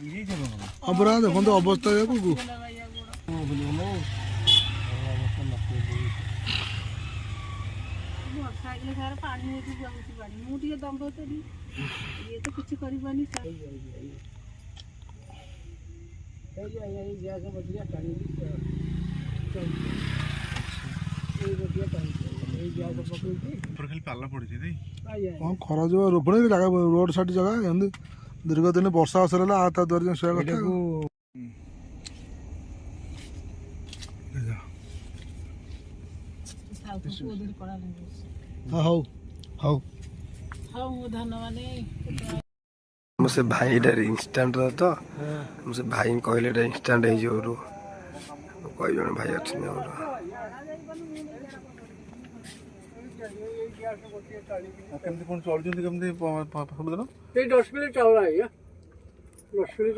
अपरा देखो तो अवस्था है को खरा जो रोपण जगह रोड साइड जगह दीर्घ दिन वर्षा आसला ता द्वार शोया कथा हौ हौ मुझे भाई इनस्टांट तो मुझे भाई कहले इनस्टांट है जो कई जन भाई अच्छे केमती कौन चलुଛନ୍ତି केमती सबदिन ये 10 मिनट चल रहा है 10 मिनट